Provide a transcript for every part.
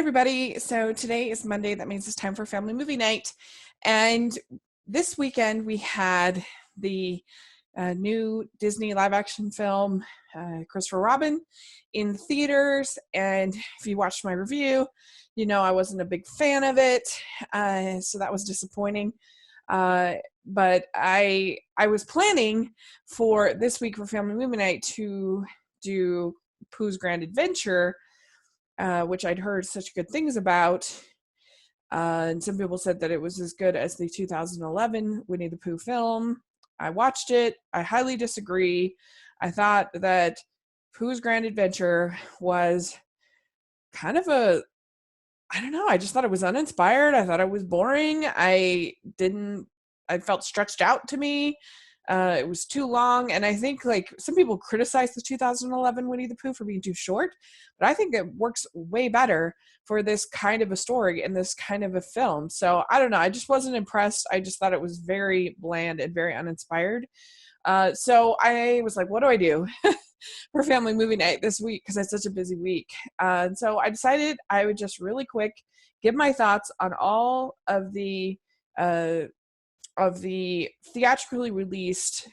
everybody. So today is Monday. That means it's time for family movie night. And this weekend we had the new Disney live action film, Christopher Robin, in theaters. And if you watched my review, you know I wasn't a big fan of it. So that was disappointing. But I was planning for this week for family movie night to do Pooh's Grand Adventure, which I'd heard such good things about. And some people said that it was as good as the 2011 Winnie the Pooh film. I watched it. I highly disagree. I thought that Pooh's Grand Adventure was kind of I don't know, I just thought it was uninspired. I thought it was boring. I felt stretched out to me. It was too long, and I think like some people criticize the 2011 Winnie the Pooh for being too short, but I think it works way better for this kind of a story and this kind of a film. So I don't know, I just wasn't impressed. I just thought it was very bland and very uninspired. So I was like, what do I do for family movie night this week? Because it's such a busy week. And so I decided I would just really quick give my thoughts on all of the theatrically released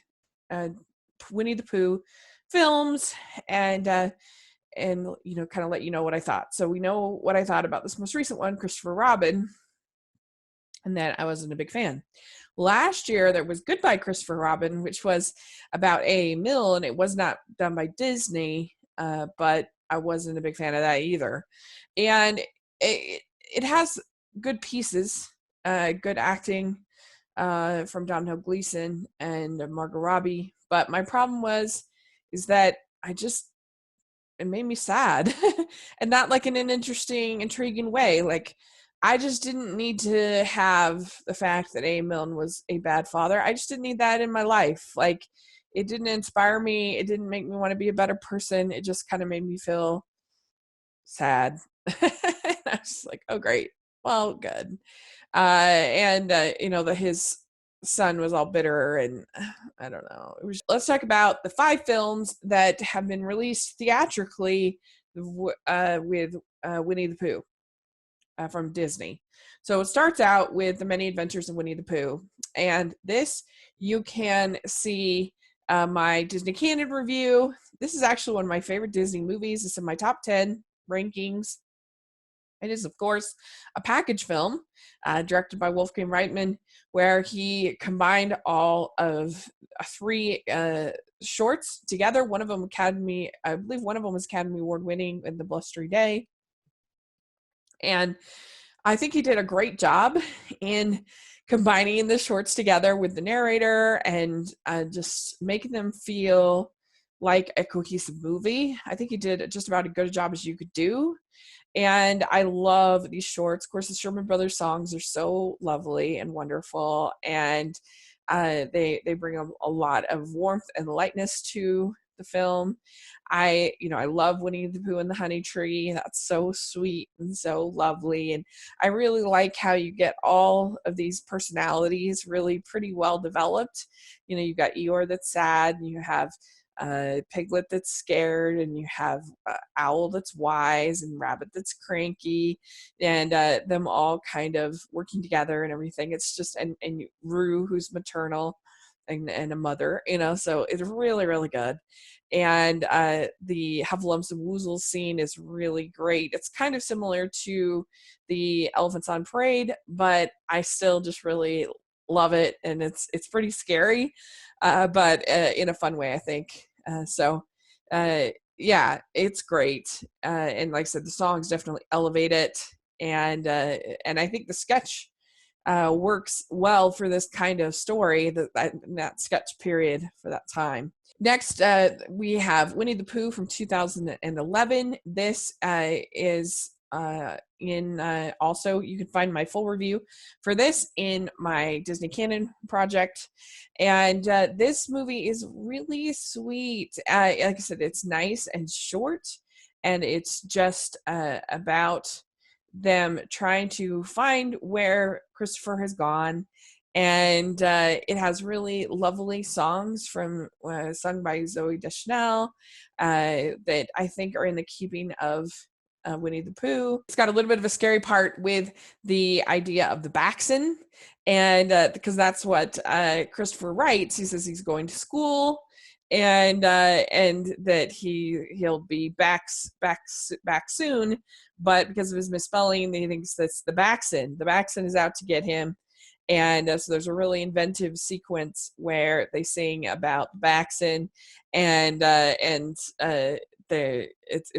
Winnie the Pooh films, and you know, kind of let you know what I thought. So we know what I thought about this most recent one, Christopher Robin, and that I wasn't a big fan. Last year there was Goodbye Christopher Robin, which was about A. Mill, and it was not done by Disney, but I wasn't a big fan of that either. And it has good pieces, good acting from Domhnall Gleeson and Margot Robbie, but my problem is that it made me sad, and not like in an interesting, intriguing way. Like, I just didn't need to have the fact that A. Milne was a bad father. I just didn't need that in my life. Like, it didn't inspire me. It didn't make me want to be a better person. It just kind of made me feel sad. And I was like, oh, great. Well, good. You know, his son was all bitter, and I don't know. Let's talk about the 5 films that have been released theatrically with Winnie the Pooh from Disney. So it starts out with The Many Adventures of Winnie the Pooh, and this you can see my Disney Canon review. This is actually one of my favorite Disney movies. It's in my top 10 rankings. It is, of course, a package film directed by Wolfgang Reitman, where he combined all of 3 shorts together. One of them I believe one of them was Academy Award winning in The Blustery Day. And I think he did a great job in combining the shorts together with the narrator and just making them feel like a cohesive movie. I think he did just about as good a job as you could do. And I love these shorts. Of course, the Sherman Brothers songs are so lovely and wonderful, and they bring a lot of warmth and lightness to the film. I love Winnie the Pooh and the Honey Tree. That's so sweet and so lovely, and I really like how you get all of these personalities really pretty well developed. You know, you've got Eeyore that's sad, and you have Piglet that's scared, and you have Owl that's wise, and Rabbit that's cranky, and them all kind of working together and everything. It's just and Rue, who's maternal and a mother, you know, so it's really, really good. And the Heffalumps and Woozles scene is really great. It's kind of similar to the Elephants on Parade, but I still just really love it, and it's pretty scary, but in a fun way, I think. Yeah, it's great, and like I said, the songs definitely elevate it, and I think the sketch works well for this kind of story, that sketch period for that time. Next, we have Winnie the Pooh from 2011. This is also, you can find my full review for this in my Disney Canon project. And this movie is really sweet. Like I said, it's nice and short, and it's just about them trying to find where Christopher has gone. And it has really lovely songs sung by Zooey Deschanel that I think are in the keeping of Winnie the Pooh. It's got a little bit of a scary part with the idea of the Baxen, and because that's what Christopher writes. He says he's going to school, and that he'll be back soon, but because of his misspelling, he thinks that's the Baxen. The Baxen is out to get him. And so there's a really inventive sequence where they sing about Baxen, and it's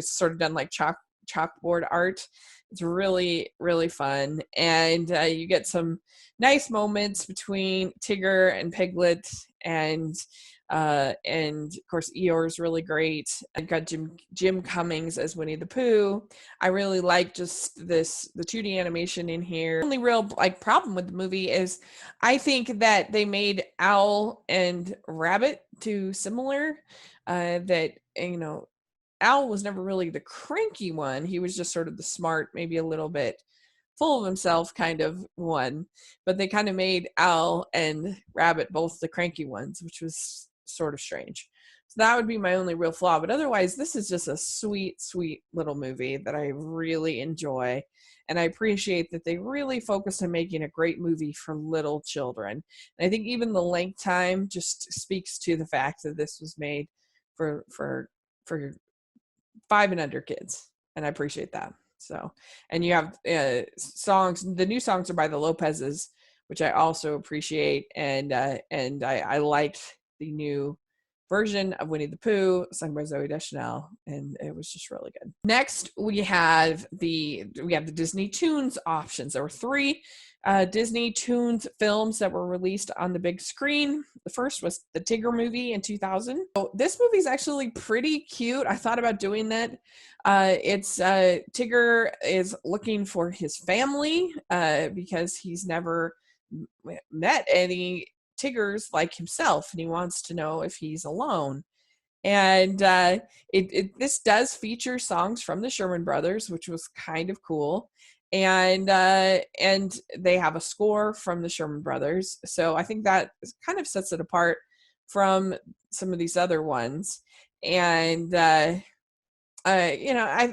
sort of done like chalkboard art. It's really, really fun, and you get some nice moments between Tigger and Piglet, and of course Eeyore is really great. I've got Jim Cummings as Winnie the Pooh. I really like just the 2D animation in here. The only real like problem with the movie is I think that they made Owl and Rabbit too similar. That Owl was never really the cranky one. He was just sort of the smart, maybe a little bit full of himself kind of one. But they kind of made Owl and Rabbit both the cranky ones, which was sort of strange. So that would be my only real flaw. But otherwise, this is just a sweet, sweet little movie that I really enjoy. And I appreciate that they really focused on making a great movie for little children. And I think even the length time just speaks to the fact that this was made for 5 and under kids, and I appreciate that. So, and you have songs. The new songs are by the Lopez's, which I also appreciate, and I liked the new version of Winnie the Pooh sung by Zooey Deschanel, and it was just really good. Next, we have the Disney Tunes options. There were 3 Disney Tunes films that were released on the big screen. The first was the Tigger movie in 2000. So this movie is actually pretty cute. I thought about doing that. It's Tigger is looking for his family because he's never met any Tiggers like himself, and he wants to know if he's alone. And this does feature songs from the Sherman Brothers, which was kind of cool. And they have a score from the Sherman Brothers, so I think that kind of sets it apart from some of these other ones. And I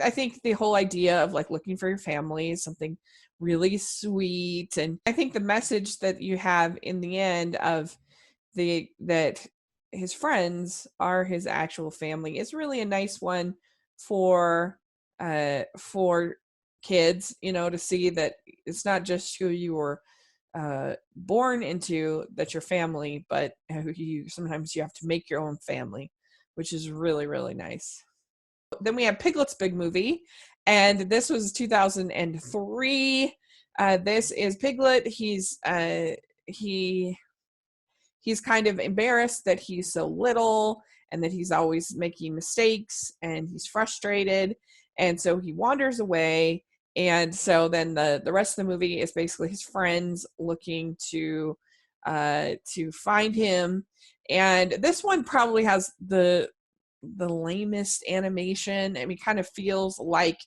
think the whole idea of like looking for your family is something really sweet, and I think the message that you have in the end of that his friends are his actual family is really a nice one for kids, to see that it's not just who you were born into that's your family, but who sometimes you have to make your own family, which is really, really nice. Then we have Piglet's big movie, and this was 2003. This is Piglet. He's kind of embarrassed that he's so little and that he's always making mistakes, and he's frustrated, and so he wanders away. And so then the rest of the movie is basically his friends looking to find him. And this one probably has the lamest animation. I mean, kind of feels like,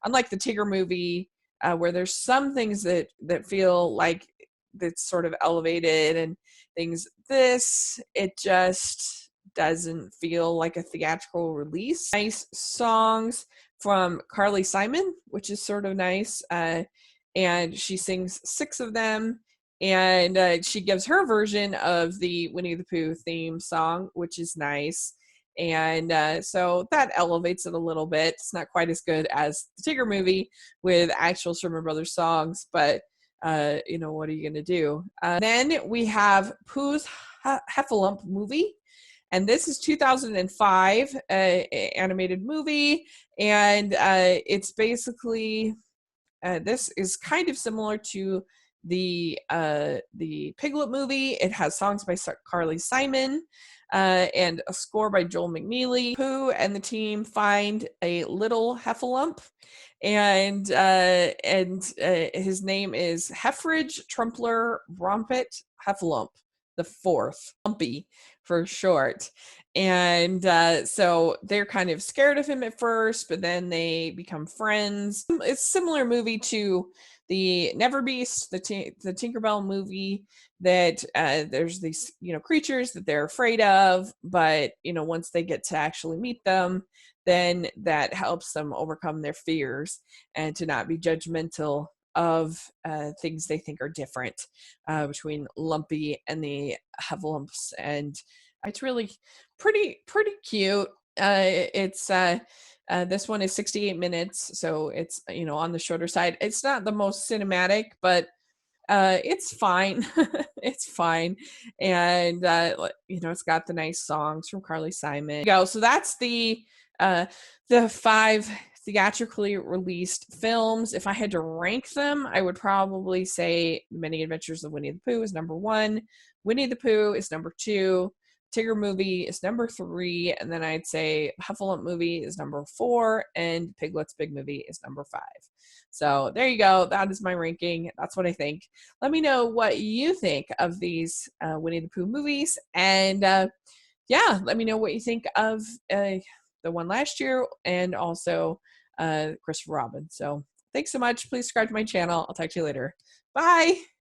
unlike the Tigger movie, where there's some things that feel like that's sort of elevated and things. It just doesn't feel like a theatrical release. Nice songs from Carly Simon, which is sort of nice, and she sings 6 of them, and she gives her version of the Winnie the Pooh theme song, which is nice. And so that elevates it a little bit. It's not quite as good as the Tigger movie with actual Sherman Brothers songs, but what are you going to do? Then we have Pooh's Heffalump movie, and this is 2005 animated movie, and it's basically this is kind of similar to the Piglet movie. It has songs by Carly Simon and a score by Joel McNeely. Pooh and the team find a little Heffalump, and his name is Heffridge Trumpler Rompet Heffalump the Fourth, Lumpy for short. And so they're kind of scared of him at first, but then they become friends. It's a similar movie to the Never Beast, the Tinkerbell movie, that there's these, creatures that they're afraid of, but once they get to actually meet them, then that helps them overcome their fears and to not be judgmental of things they think are different between Lumpy and the Heffalumps. And it's really pretty cute. It's this one is 68 minutes, so it's on the shorter side. It's not the most cinematic, but it's fine. It's fine. And it's got the nice songs from Carly Simon. So that's the 5 theatrically released films. If I had to rank them, I would probably say The Many Adventures of Winnie the Pooh is number 1, Winnie the Pooh is number 2, Tigger movie is number 3, and then I'd say Heffalump movie is number 4, and Piglet's Big Movie is number 5. So there you go. That is my ranking. That's what I think. Let me know what you think of these Winnie the Pooh movies, and let me know what you think of the one last year and also Christopher Robin. So thanks so much. Please subscribe to my channel. I'll talk to you later. Bye.